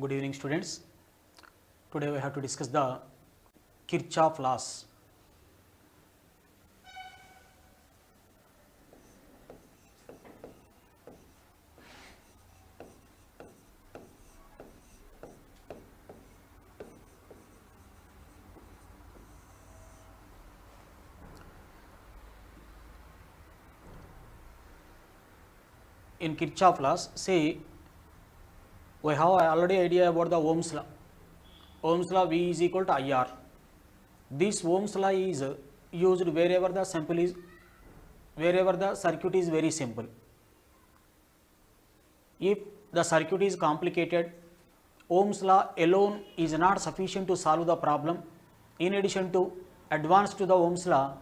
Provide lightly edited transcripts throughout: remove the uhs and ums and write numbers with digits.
Good evening, students. Today we have to discuss the Kirchhoff laws. In Kirchhoff laws, see, we have already idea about the Ohm's law. Ohm's law V is equal to IR. This Ohm's law is used wherever the circuit is very simple. If the circuit is complicated, Ohm's law alone is not sufficient to solve the problem. In addition to advance to the Ohm's law,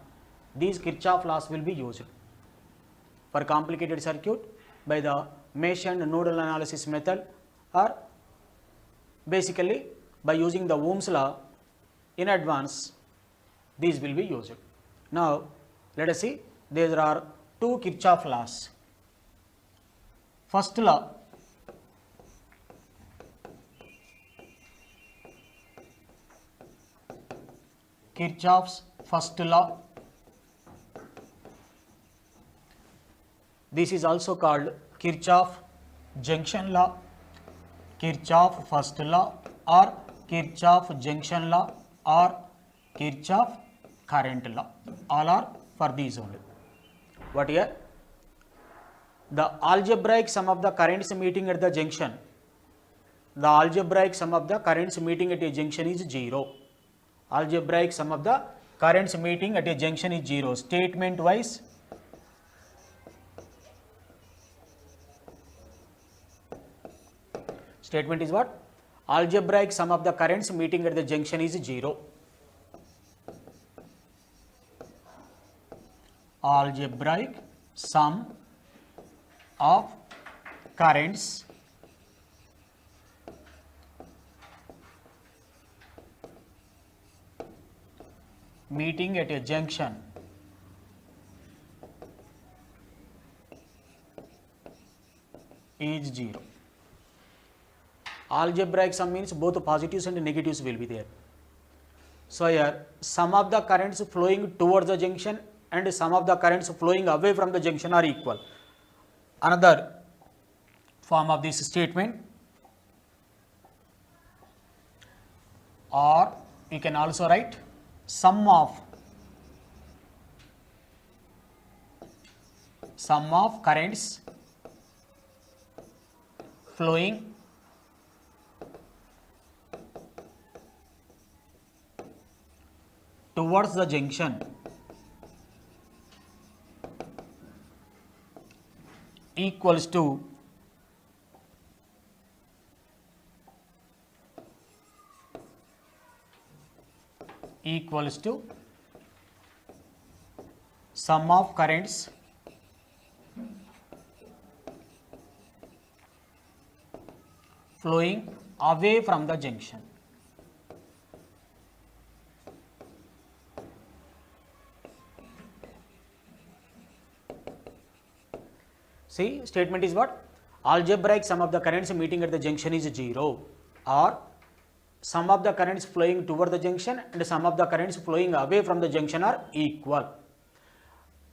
these Kirchhoff laws will be used. For complicated circuit, by the mesh and nodal analysis method, or basically by using the Ohm's law in advance, these will be used. Now let us see, there are two Kirchhoff laws. First law, Kirchhoff's first law. This is also called Kirchhoff junction law, Kirchhoff first law, or Kirchhoff junction law, or Kirchhoff current law. All are for these only. What here? The algebraic sum of the currents meeting at the junction. The algebraic sum of the currents meeting at a junction is 0. Algebraic sum of the currents meeting at a junction is 0. Statement wise, statement is what? Algebraic sum of the currents meeting at the junction is 0. Algebraic sum of currents meeting at a junction is 0. Algebraic sum means both positives and negatives will be there. So here sum of the currents flowing towards the junction and sum of the currents flowing away from the junction are equal. Another form of this statement, or you can also write sum of currents flowing towards the junction equals to sum of currents flowing away from the junction. See, statement is what? Algebraic sum of the currents meeting at the junction is 0, or sum of the currents flowing toward the junction and sum of the currents flowing away from the junction are equal.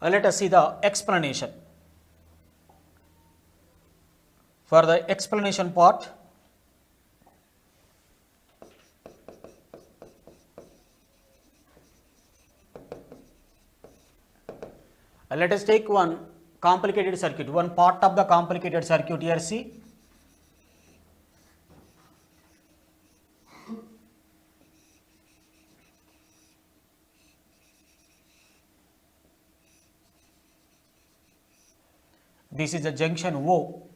Let us see the explanation. For the explanation part, let us take one complicated circuit, one part of the complicated circuit here. See, this is the junction O.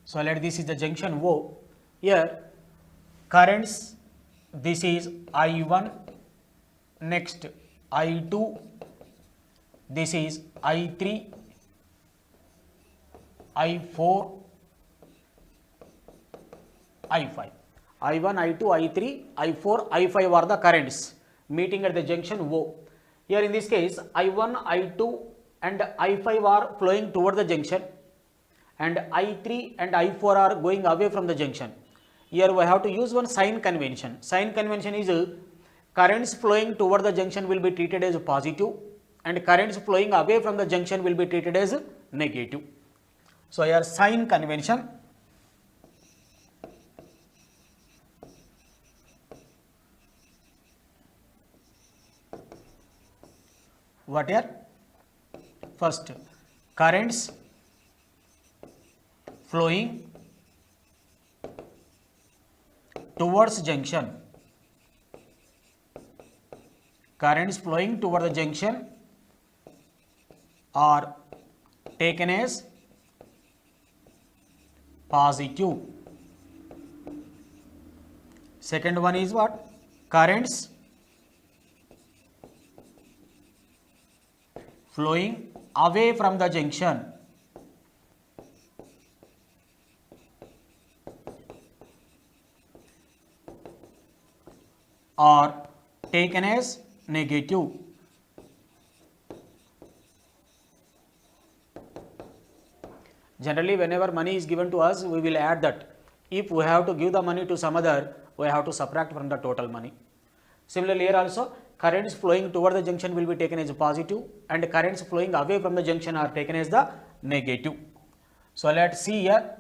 So let this is the junction O. Here currents, this is I1, next I2, this is I3, I4, I5. I1, I2, I3, I4, I5 are the currents meeting at the junction O. Here in this case, I1, I2 and I5 are flowing toward the junction, and I3 and I4 are going away from the junction. Here we have to use one sign convention. Sign convention is currents flowing toward the junction will be treated as positive, and currents flowing away from the junction will be treated as negative. So here sign convention. What here? First, currents flowing towards junction. Currents flowing toward the junction are taken as positive. Second one is what? Currents flowing away from the junction are taken as negative. Generally, whenever money is given to us, we will add that. If we have to give the money to some other, we have to subtract from the total money. Similarly, here also, currents flowing toward the junction will be taken as positive, and currents flowing away from the junction are taken as the negative. So let's see here.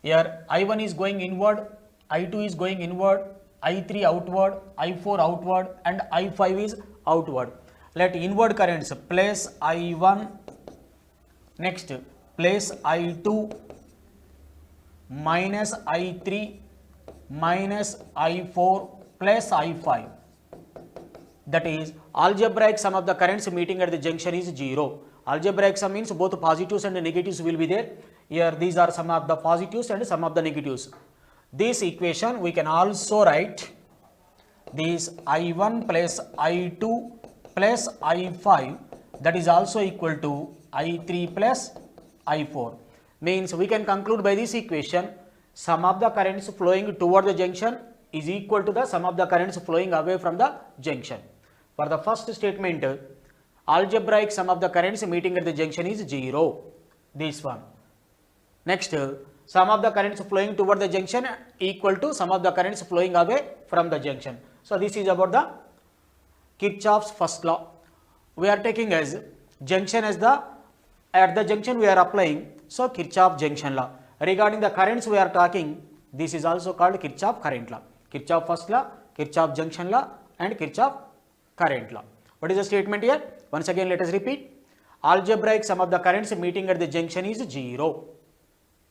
Here I1 is going inward, I2 is going inward, I3 outward, I4 outward, and I5 is outward. Let inward currents place I1, next place I2, minus I3, minus I4 plus I5. That is, algebraic sum of the currents meeting at the junction is 0. Algebraic sum means both positives and negatives will be there. Here these are some of the positives and some of the negatives. This equation we can also write this I1 plus I2 plus I5, that is also equal to I3 plus I4. Means we can conclude by this equation, sum of the currents flowing toward the junction is equal to the sum of the currents flowing away from the junction. For the first statement, algebraic sum of the currents meeting at the junction is 0. This one. Next, sum of the currents flowing toward the junction equal to sum of the currents flowing away from the junction. So this is about the Kirchhoff's first law. We are taking as junction as at the junction we are applying, so Kirchhoff junction law. Regarding the currents we are talking, this is also called Kirchhoff current law. Kirchhoff first law, Kirchhoff junction law, and Kirchhoff current law. What is the statement here? Once again let us repeat. Algebraic sum of the currents meeting at the junction is 0,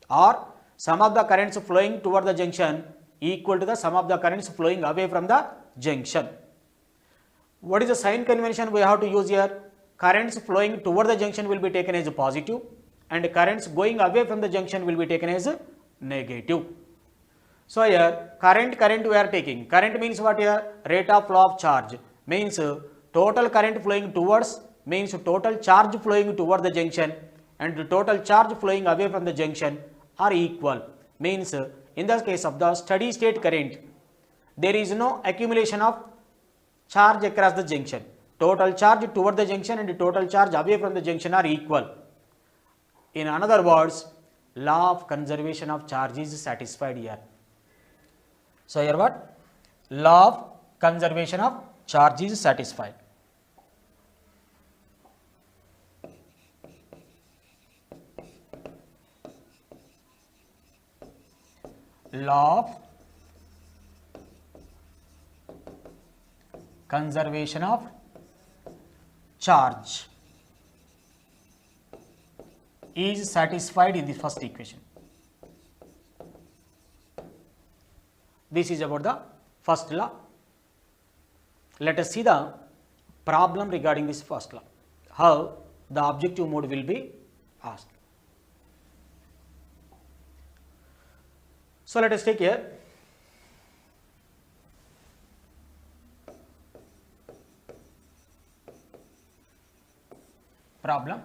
or sum of the currents flowing toward the junction equal to the sum of the currents flowing away from the junction. What is the sign convention we have to use here? Currents flowing toward the junction will be taken as positive, and currents going away from the junction will be taken as negative. So here current we are taking. Current means what here? Rate of flow of charge. Means total current flowing towards means total charge flowing toward the junction, and the total charge flowing away from the junction are equal. Means in the case of the steady state current, there is no accumulation of charge across the junction. Total charge toward the junction and the total charge away from the junction are equal. In other words, law of conservation of charge is satisfied here. So here what? Law of conservation of charge is satisfied. Law of conservation of charge is satisfied in the first equation. This is about the first law. Let us see the problem regarding this first law, how the objective mode will be asked. So let us take here problem.